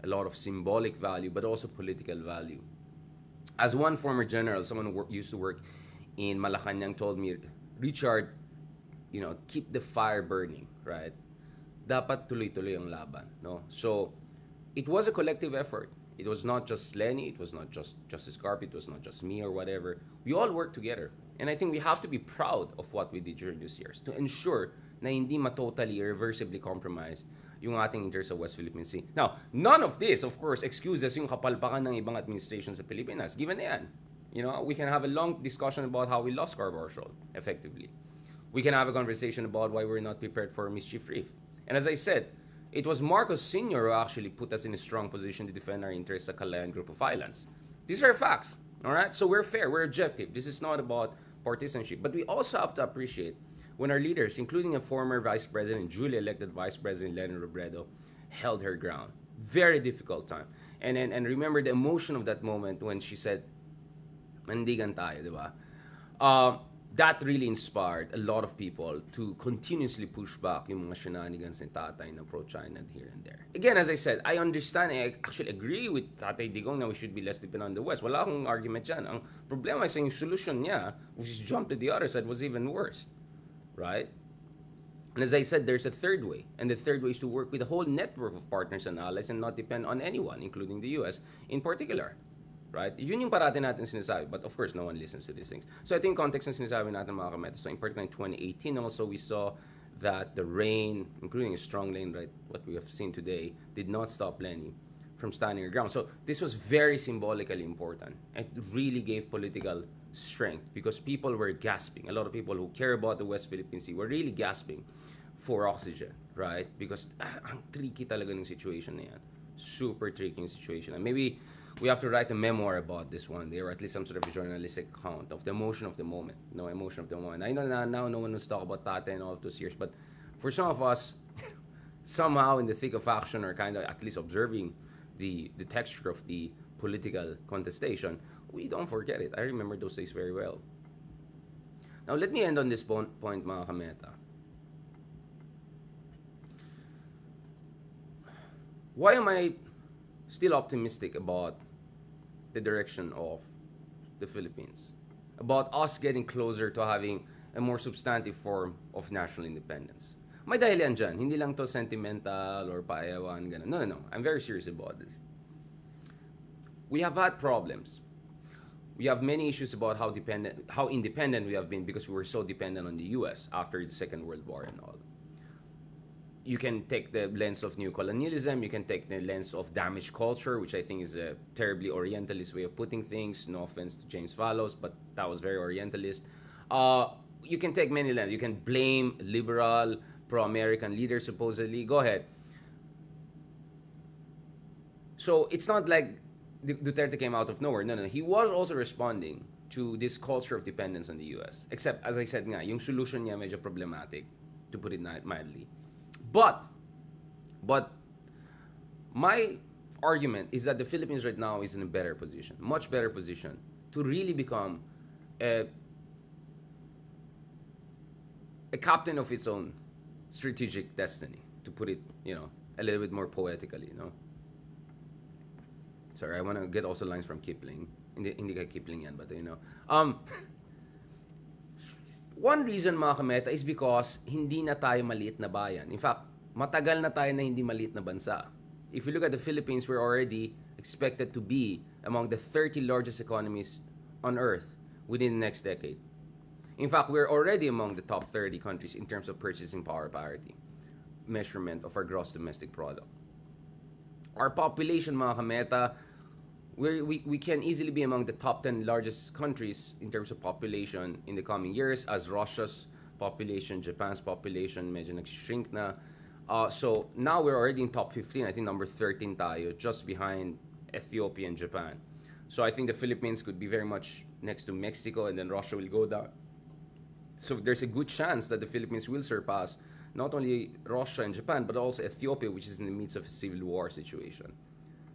a lot of symbolic value, but also political value. As one former general, someone who used to work in Malacanang told me, Richard, keep the fire burning, right? Dapat tuloy-tuloy ang laban, no? So, it was a collective effort. It was not just Lenny, it was not just Justice Carpet, it was not just me or whatever. We all worked together. And I think we have to be proud of what we did during these years to ensure na hindi totally irreversibly compromise yung ating interest sa West Philippine Sea. Now, none of this, of course, excuses yung kapalpakan ng ibang administration sa Pilipinas. Given na yan. We can have a long discussion about how we lost Scarborough Shoal, effectively. We can have a conversation about why we're not prepared for mischief reef. And as I said, it was Marcos Sr. who actually put us in a strong position to defend our interests sa Calayan Group of Islands. These are facts, all right? So we're fair, we're objective. This is not about partisanship. But we also have to appreciate when our leaders, including a former Vice President, duly elected Vice President LENI Robredo, held her ground. Very difficult time. And remember the emotion of that moment when she said, "Mandigan tayo," di ba? That really inspired a lot of people to continuously push back yung mga shenanigans ni Tatay na pro-China here and there. Again, as I said, I understand, I actually agree with Tatay Digong na we should be less dependent on the West. Wala akong argument dyan. Ang problema is yung solution niya, which is jump to the other side, was even worse. Right? And as I said, there's a third way. And the third way is to work with a whole network of partners and allies and not depend on anyone, including the US in particular. Right? Yun yung parati natin sinasabi. But of course, no one listens to these things. So ito yung context ng sinasabi natin mga kameta. So in particular in 2018 also, we saw that the rain, including a strong rain, right, what we have seen today, did not stop Lenny from standing her ground. So this was very symbolically important. It really gave political strength because people were gasping. A lot of people who care about the West Philippine Sea were really gasping for oxygen, right? Because ang tricky talaga ng situation na yan. Super tricky situation. And maybe we have to write a memoir about this one day, or at least some sort of a journalistic account of the emotion of the moment. Emotion of the moment. I know now no one wants to talk about Tatay and all of those years, but for some of us, somehow in the thick of action or kind of at least observing the texture of the political contestation, we don't forget it. I remember those days very well. Now, let me end on this point, mga kameta. Why am I still optimistic about the direction of the Philippines? About us getting closer to having a more substantive form of national independence? May dahilan dyan. Hindi lang to sentimental or paewan, ganun. No. I'm very serious about this. We have had problems. We have many issues about how independent we have been because we were so dependent on the US after the Second World War and all. You can take the lens of neocolonialism, you can take the lens of damaged culture, which I think is a terribly Orientalist way of putting things. No offense to James Fallows, but that was very Orientalist. You can take many lenses. You can blame liberal, pro-American leaders, supposedly. Go ahead. So it's not like Duterte came out of nowhere. No. He was also responding to this culture of dependence on the US. Except, as I said nga, yung solution niya medyo problematic, to put it mildly. But my argument is that the Philippines right now is in a better position, much better position, to really become a captain of its own strategic destiny, to put it, a little bit more poetically, Sorry, I want to get also lines from Kipling. Hindi kay Kipling yan, but one reason, mga kameta, is because hindi na tayo maliit na bayan. In fact, matagal na tayo na hindi maliit na bansa. If you look at the Philippines, we're already expected to be among the 30 largest economies on Earth within the next decade. In fact, we're already among the top 30 countries in terms of purchasing power parity, measurement of our gross domestic product. Our population, mga kameta, we can easily be among the top 10 largest countries in terms of population in the coming years, as Russia's population, Japan's population medyo nag-shrink na. So now we're already in top 15. I think number 13 tayo, just behind Ethiopia and Japan. So I think the Philippines could be very much next to Mexico, and then Russia will go down. So there's a good chance that the Philippines will surpass not only Russia and Japan, but also Ethiopia, which is in the midst of a civil war situation.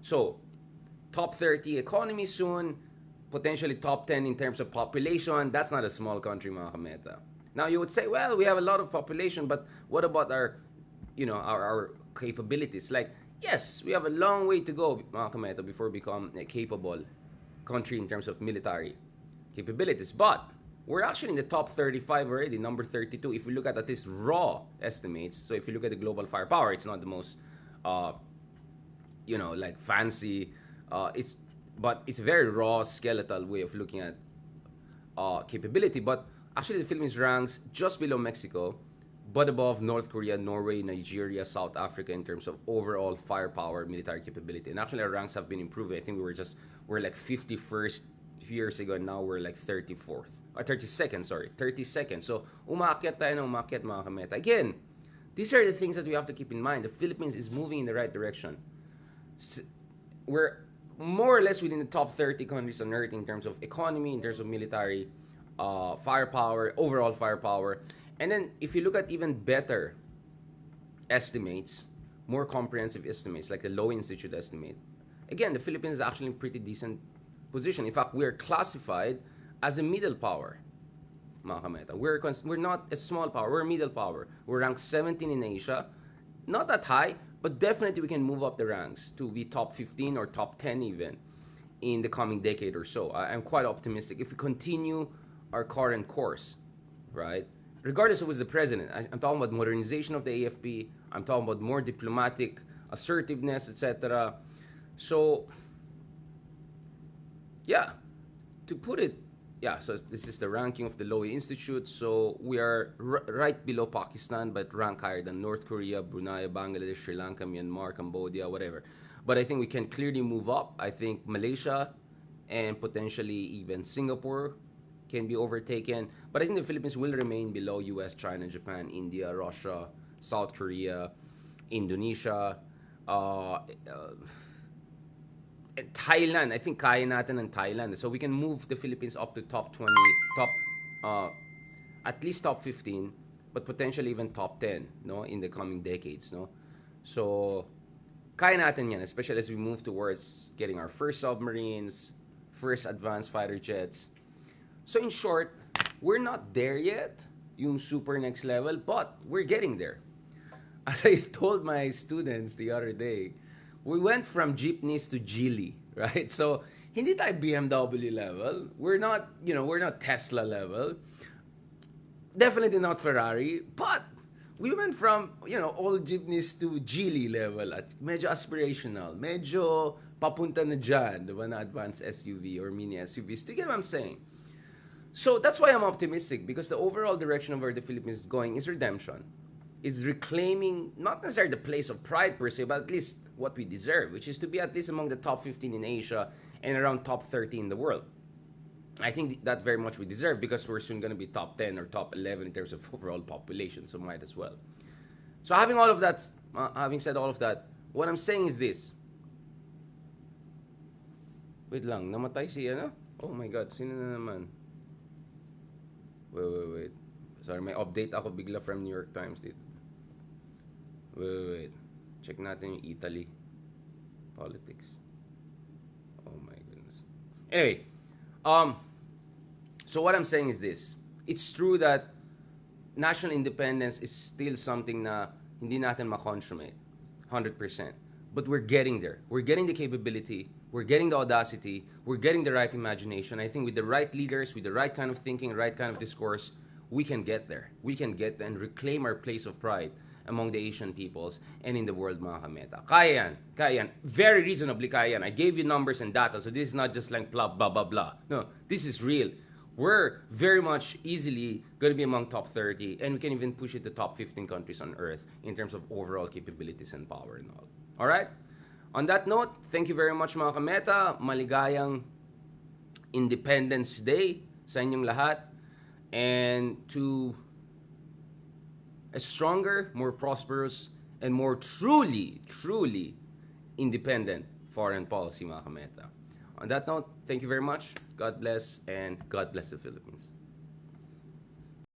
So top 30 economy soon, potentially top 10 in terms of population. That's not a small country, mga kameta. Now you would say, well, we have a lot of population, but what about our capabilities? Like, yes, we have a long way to go, mga kameta, before we become a capable country in terms of military capabilities. But we're actually in the top 35 already, number 32. If we look at least raw estimates, so if you look at the global firepower, it's not the most, uh, like fancy. It's a very raw, skeletal way of looking at capability. But actually, the Philippines ranks just below Mexico, but above North Korea, Norway, Nigeria, South Africa in terms of overall firepower, military capability. And actually, our ranks have been improving. I think we're like 51st a few years ago, and now we're like 34th. Or 32nd, sorry. 32nd. So, umakyat tayo ng umakyat, mga kameta. Again, these are the things that we have to keep in mind. The Philippines is moving in the right direction. We're more or less within the top 30 countries on earth in terms of economy, in terms of military firepower, overall firepower. And then if you look at even better estimates, more comprehensive estimates, like the Lowy Institute estimate, again, the Philippines is actually in pretty decent position. In fact, we are classified as a middle power, mga kameta. We're not a small power, we're a middle power. We're ranked 17 in Asia. Not that high, but definitely we can move up the ranks to be top 15 or top 10 even in the coming decade or so. I'm quite optimistic if we continue our current course, right? Regardless of who's the president, I'm talking about modernization of the AFP. I'm talking about more diplomatic assertiveness, etc. So, yeah, to put it, yeah, so this is the ranking of the Lowy Institute. So we are right below Pakistan, but rank higher than North Korea, Brunei, Bangladesh, Sri Lanka, Myanmar, Cambodia, whatever. But I think we can clearly move up. I think Malaysia and potentially even Singapore can be overtaken. But I think the Philippines will remain below US, China, Japan, India, Russia, South Korea, Indonesia, Thailand. I think kaya natin ng Thailand. So we can move the Philippines up to top 20, at least top 15, but potentially even top 10, no, in the coming decades, no. So kaya natin yan, especially as we move towards getting our first submarines, first advanced fighter jets. So in short, we're not there yet, yung super next level, but we're getting there. As I told my students the other day, we went from jeepneys to Geely, right? So hindi tayo BMW level. We're not, we're not Tesla level. Definitely not Ferrari, but we went from, old jeepneys to Geely level at medyo aspirational, medyo papunta na dyan, diba, na advanced SUV or mini SUVs. Do you get what I'm saying? So that's why I'm optimistic, because the overall direction of where the Philippines is going is redemption, is reclaiming not necessarily the place of pride per se, but at least what we deserve, which is to be at least among the top 15 in Asia and around top 30 in the world. I think that very much we deserve, because we're soon going to be top 10 or top 11 in terms of overall population, so might as well. So having all of that, having said all of that, what I'm saying is this. Wait lang, namatay si ano? Oh my God, sino na naman? Wait. Sorry, may update ako bigla from New York Times dito. Wait. Check natin yung Italy politics. Oh my goodness. Anyway, so what I'm saying is this. It's true that national independence is still something na hindi natin ma-consummate 100%. But we're getting there. We're getting the capability. We're getting the audacity. We're getting the right imagination. I think with the right leaders, with the right kind of thinking, right kind of discourse, we can get there. We can get there and reclaim our place of pride among the Asian peoples and in the world, mga kameta. Kaya yan. Very reasonably kaya yan. I gave you numbers and data, so this is not just like blah, blah, blah, blah. No, this is real. We're very much easily going to be among top 30, and we can even push it to top 15 countries on Earth in terms of overall capabilities and power and all. Alright? On that note, thank you very much, mga kameta. Maligayang Independence Day sa inyong lahat. And to a stronger, more prosperous, and more truly independent foreign policy, mga kameta. On that note, thank you very much. God bless, and God bless the Philippines.